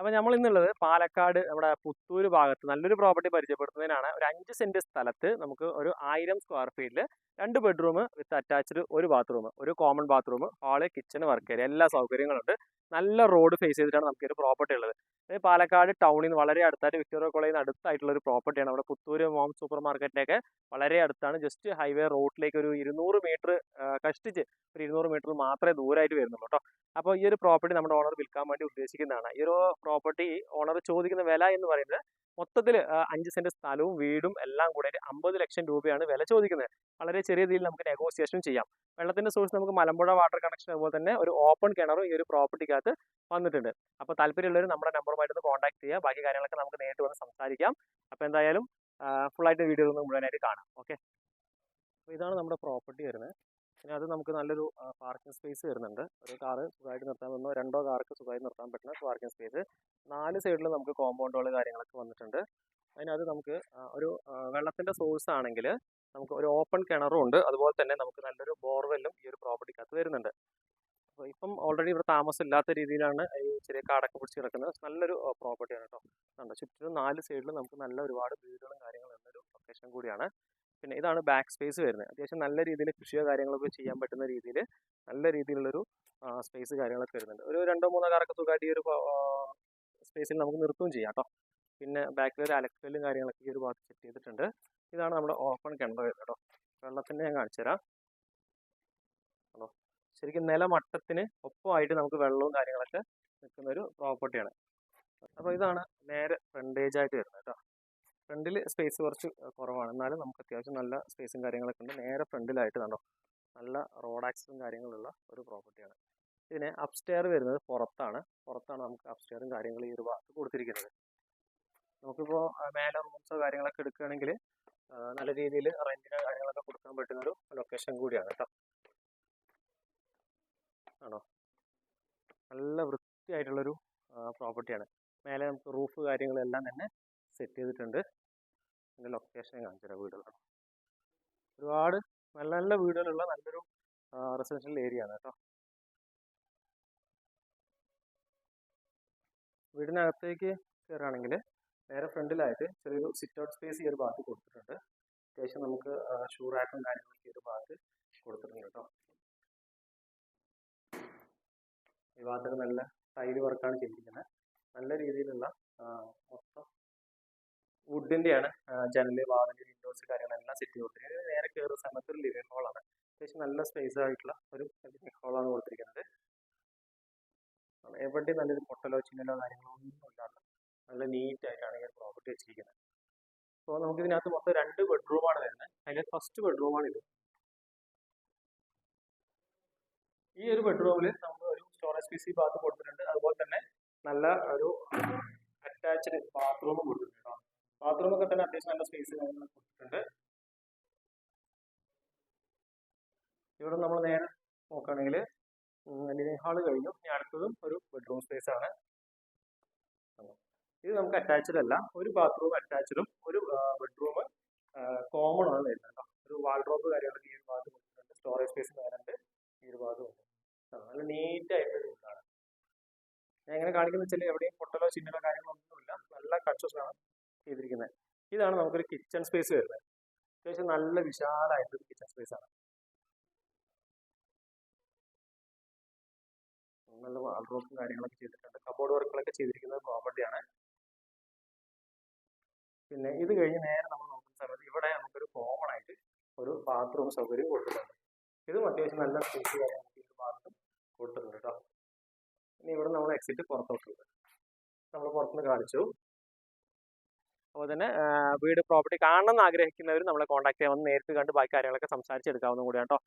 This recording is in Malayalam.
അപ്പോൾ നമ്മൾ ഇന്നുള്ളത് പാലക്കാട് നമ്മുടെ പുത്തൂർ ഭാഗത്ത് നല്ലൊരു പ്രോപ്പർട്ടി പരിചയപ്പെടുത്തുന്നതിനാണ്. ഒരു 5 സെന്റ് സ്ഥലത്ത് നമുക്ക് ഒരു 1000 സ്ക്വയർ ഫീറ്റിൽ 2 ബെഡ്റൂം വിത്ത് അറ്റാച്ച്ഡ് ഒരു ബാത്റൂം, ഒരു common bathroom, hall, kitchen, work area, എല്ലാ സൗകര്യങ്ങളുണ്ട്. നല്ല റോഡ് ഫേസ് ചെയ്തിട്ടാണ് നമുക്ക് ഒരു പ്രോപ്പർട്ടി ഉള്ളത്. പാലക്കാട് ടൗണിൽ നിന്ന് വളരെ അടുത്തായിട്ട് വിക്ടോറിയ കോളേജിന് അടുത്തായിട്ടുള്ള ഒരു പ്രോപ്പർട്ടിയാണ്. നമ്മുടെ പുത്തൂർ മോം സൂപ്പർ മാർക്കറ്റിലേക്ക് വളരെ അടുത്താണ്. ജസ്റ്റ് ഹൈവേ റോഡിലേക്ക് ഒരു 200 മീറ്റർ കഷ്ടിച്ച് ഒരു 200 മീറ്റർ മാത്രമേ ദൂരമായിട്ട് വരുന്നുള്ളൂ കേട്ടോ. അപ്പോൾ ഈ ഒരു പ്രോപ്പർട്ടി നമ്മുടെ ഓണർ വിൽക്കാൻ വേണ്ടി ഉദ്ദേശിക്കുന്നതാണ്. ഈ ഒരു പ്രോപ്പർട്ടി ഓണർ ചോദിക്കുന്ന വില എന്ന് പറയുന്നത് മൊത്തത്തിൽ 5 സെന്റ് സ്ഥലവും വീടും എല്ലാം കൂടെ 50 ലക്ഷം രൂപയാണ് വില ചോദിക്കുന്നത്. വളരെ ചെറിയ രീതിയിൽ നമുക്ക് നെഗോസിയേഷൻ ചെയ്യാം. വെള്ളത്തിന്റെ സോഴ്സ് നമുക്ക് മലമ്പുഴ വാട്ടർ കണക്ഷൻ, അതുപോലെ തന്നെ ഒരു ഓപ്പൺ കിണറും ഈ ഒരു പ്രോപ്പർട്ടിക്കകത്ത് വന്നിട്ടുണ്ട്. അപ്പോൾ താല്പര്യമുള്ളവർ നമ്മുടെ നമ്പറുമായിട്ട് കോൺടാക്ട് ചെയ്യുക. ബാക്കി കാര്യങ്ങളൊക്കെ നമുക്ക് നേരിട്ട് വന്ന് സംസാരിക്കാം. അപ്പോൾ എന്തായാലും ഫുൾ ആയിട്ട് വീഡിയോ ഒന്ന് മുഴുവനായിട്ട് കാണാം. ഓക്കെ, അപ്പോൾ ഇതാണ് നമ്മുടെ പ്രോപ്പർട്ടി വരുന്നത്. പിന്നെ അത് നമുക്ക് നല്ലൊരു പാർക്കിംഗ് സ്പേസ് വരുന്നുണ്ട്. ഒരു കാറ് സുഖമായിട്ട് നിർത്താൻ പറ്റുന്ന, 2 കാർക്ക് സുഖമായിട്ട് നിർത്താൻ പറ്റുന്ന പാർക്കിംഗ് സ്പേസ്. 4 സൈഡിലും നമുക്ക് കോമ്പൗണ്ടുകൾ കാര്യങ്ങളൊക്കെ വന്നിട്ടുണ്ട്. അതിനകത്ത് നമുക്ക് ഒരു വെള്ളത്തിന്റെ സോഴ്സ് ആണെങ്കിൽ നമുക്ക് ഒരു ഓപ്പൺ കിണറും ഉണ്ട്. അതുപോലെ തന്നെ നമുക്ക് നല്ലൊരു ബോർവെല്ലും ഈ ഒരു പ്രോപ്പർട്ടിക്കകത്ത് വരുന്നുണ്ട്. അപ്പോൾ ഇപ്പം ഓൾറെഡി ഇവിടെ താമസം ഇല്ലാത്ത രീതിയിലാണ് ഈ ചെറിയ കാടൊക്കെ പിടിച്ച് കിടക്കുന്നത്. നല്ലൊരു പ്രോപ്പർട്ടിയാണ് കേട്ടോ. കണ്ടോ, ചുറ്റിലും 4 സൈഡിലും നമുക്ക് നല്ല ഒരുപാട് വീടുകളും കാര്യങ്ങളും ഉള്ളൊരു ലൊക്കേഷൻ കൂടിയാണ്. പിന്നെ ഇതാണ് ബാക്ക് സ്പേസ് വരുന്നത്. അത്യാവശ്യം നല്ല രീതിയിൽ കൃഷിയോ കാര്യങ്ങളൊക്കെ ചെയ്യാൻ പറ്റുന്ന രീതിയിൽ നല്ല രീതിയിലുള്ളൊരു സ്പേസ് കാര്യങ്ങളൊക്കെ വരുന്നുണ്ട്. ഒരു 2-3 കാറൊക്കെ സുഖമായിട്ട് ഈ ഒരു സ്പേസിൽ നമുക്ക് നിർത്തുകയും ചെയ്യാം കേട്ടോ. പിന്നെ ബാക്കിൽ ഒരു അലക്കലും കാര്യങ്ങളൊക്കെ ഈ ഒരു ഭാഗത്ത് സെറ്റ് ചെയ്തിട്ടുണ്ട്. ഇതാണ് നമ്മുടെ ഓപ്പൺ കിണർ വരുന്നത് കേട്ടോ. വെള്ളത്തിൻ്റെ ഞാൻ കാണിച്ചു തരാം. ആണോ, ശരിക്കും നിലമട്ടത്തിന് ഒപ്പമായിട്ട് നമുക്ക് വെള്ളവും കാര്യങ്ങളൊക്കെ നിൽക്കുന്ന ഒരു പ്രോപ്പർട്ടിയാണ്. അപ്പോൾ ഇതാണ് നേരെ ഫ്രണ്ടേജ് ആയിട്ട് വരുന്നത് കേട്ടോ. ഫ്രണ്ടിൽ സ്പേസ് കുറച്ച് കുറവാണ്, എന്നാലും നമുക്ക് അത്യാവശ്യം നല്ല സ്പേസും കാര്യങ്ങളൊക്കെ ഉണ്ട്. നേരെ ഫ്രണ്ടിലായിട്ട് കണ്ടോ, നല്ല റോഡ് ആക്സസും കാര്യങ്ങളുള്ള ഒരു പ്രോപ്പർട്ടിയാണ്. ഇതിന് അപ്സ്റ്റെയർ വരുന്നത് പുറത്താണ് നമുക്ക് അപ്സ്റ്റെയറും കാര്യങ്ങളും ഈ ഒരു ഭാഗത്ത് കൊടുത്തിരിക്കുന്നത്. നമുക്കിപ്പോൾ മേലെ റൂംസോ കാര്യങ്ങളൊക്കെ എടുക്കുകയാണെങ്കിൽ നല്ല രീതിയിൽ റെന്റിന് കാര്യങ്ങളൊക്കെ കൊടുക്കാൻ പറ്റുന്ന ഒരു ലൊക്കേഷൻ കൂടിയാണ് കേട്ടോ. ആണോ, നല്ല വൃത്തിയായിട്ടുള്ളൊരു പ്രോപ്പർട്ടിയാണ്. മേലെ നമുക്ക് റൂഫ് കാര്യങ്ങളെല്ലാം തന്നെ സെറ്റ് ചെയ്തിട്ടുണ്ട്. ഇതിൻ്റെ ലൊക്കേഷൻ കാണിച്ചു തരാം. വീടുകളാണ് ഒരുപാട് നല്ല നല്ല വീടുകളുള്ള നല്ലൊരു റെസിഡൻഷ്യൽ ഏരിയ ആണ് കേട്ടോ. വീടിനകത്തേക്ക് കയറുകയാണെങ്കിൽ നേരെ ഫ്രണ്ടിലായിട്ട് ചെറിയൊരു സിറ്റ് ഔട്ട് സ്പേസ് ഈ ഒരു ഭാഗത്ത് കൊടുത്തിട്ടുണ്ട്. അത്യാവശ്യം നമുക്ക് ഷൂ റാക്കും കാര്യങ്ങളൊക്കെ ഈ ഒരു ഭാഗത്ത് കൊടുത്തിട്ടുണ്ട് കേട്ടോ. ഈ ഭാഗത്തൊക്കെ നല്ല ടൈല് വർക്കാണ് ചെയ്തിരിക്കുന്നത്. നല്ല രീതിയിലുള്ള മൊത്തം വുഡിൻ്റെയാണ് ജനല്, വാതില്, വിൻഡോസ് കാര്യങ്ങളെല്ലാം സെറ്റ് ചെയ്ത് കൊടുത്തിരിക്കുന്നത്. നേരെ കയറുന്ന സമയത്ത് ഒരു ലിവിംഗ് ഹോളാണ്. അത്യാവശ്യം നല്ല സ്പേസ് ആയിട്ടുള്ള ഒരു ലിവിംഗ് ഹോളാണ് കൊടുത്തിരിക്കുന്നത്. എവിടെയും നല്ലൊരു പൊട്ടലോ ചിന്നലോ കാര്യങ്ങളോ ഒന്നും ഇല്ലാതെ നല്ല നീറ്റ് ആയിട്ടാണ് ഈ പ്രോപ്പർട്ടി വെച്ചിരിക്കുന്നത്. അപ്പോൾ നമുക്ക് ഇതിനകത്ത് മൊത്തം 2 ബെഡ്റൂമാണ് വരുന്നത്. അതിൻ്റെ ഫസ്റ്റ് ബെഡ്റൂമാണ് ഇത്. ഈ ഒരു ബെഡ്റൂമിൽ നമുക്ക് ഒരു സ്റ്റോറേജ് പീസ് ഈ ഭാഗത്ത് കൊടുത്തിട്ടുണ്ട്. അതുപോലെ തന്നെ നല്ല ഒരു അറ്റാച്ച്ഡ് ബാത്റൂമും കൊടുത്തിട്ടുണ്ട്. ബാത്റൂമൊക്കെ തന്നെ അത്യാവശ്യം നല്ല സ്പേസ് കാര്യങ്ങളൊക്കെ കൊടുത്തിട്ടുണ്ട്. ഇവിടെ നമ്മൾ നേരെ നോക്കുകയാണെങ്കിൽ ലിവിംഗ് ഹാള് കഴിഞ്ഞു. ഇനി അടുത്തതും ഒരു ബെഡ്റൂം സ്പേസ് ആണ്. ഇത് നമുക്ക് അറ്റാച്ച്ഡ് അല്ല, ഒരു ബാത്റൂം അറ്റാച്ച്ഡും ഒരു ബെഡ്റൂം കോമൺ ആണ് വരുന്നത് കേട്ടോ. ഒരു വാൾഡ്രോബ് കാര്യങ്ങളൊക്കെ ഈ ഒരു ഭാഗത്ത് കൊടുത്തിട്ടുണ്ട്. സ്റ്റോറേജ് സ്പേസ് വരുന്നുണ്ട് ഈ ഒരു ഭാഗത്ത് ഉണ്ട്. നല്ല നീറ്റ് ആയിട്ടൊരു വീടാണ്. ഞാൻ എങ്ങനെ കാണിക്കുന്ന വെച്ചാൽ എവിടെയും പൊട്ടലോ ചിന്നലോ കാര്യങ്ങളോ ഒന്നുമില്ല, നല്ല കൺസ്ട്രക്ഷൻ ആണ് ചെയ്തിരിക്കുന്നത്. ഇതാണ് നമുക്കൊരു കിച്ചൺ സ്പേസ് വരുന്നത്. അത്യാവശ്യം നല്ല വിശാലമായിട്ടൊരു കിച്ചൺ സ്പേസ് ആണ്. നല്ല വാൾഡ്രോബും കാര്യങ്ങളൊക്കെ ചെയ്തിട്ടുണ്ട്. കബോർഡ് വർക്കുകളൊക്കെ ചെയ്തിരിക്കുന്ന പ്രോപ്പർട്ടിയാണ്. പിന്നെ ഇത് കഴിഞ്ഞ് നേരെ നമ്മൾ നോക്കുന്ന സമയത്ത് ഇവിടെ നമുക്കൊരു കോമൺ ആയിട്ട് ഒരു ബാത്റൂം സൗകര്യം കൊടുത്തിട്ടുണ്ട്. ഇതും അത്യാവശ്യം നല്ല സ്പേസ് കാര്യങ്ങളൊക്കെ ഈ ഭാഗത്തും കൊടുത്തിട്ടുണ്ട് കേട്ടോ. ഇനി ഇവിടെ നമ്മൾ എക്സിറ്റ് പുറത്തോട്ടുണ്ട്. നമ്മൾ പുറത്തുനിന്ന് കാണിച്ചു. അപ്പോൾ തന്നെ വീട് പ്രോപ്പർട്ടി കാണണമെന്ന് ആഗ്രഹിക്കുന്നവർ നമ്മളെ കോൺടാക്ട് ചെയ്യാൻ വന്ന് നേരിട്ട് കണ്ട് ബാക്കി കാര്യങ്ങളൊക്കെ സംസാരിച്ചെടുക്കാവുന്ന കൂടിയാണ് കേട്ടോ.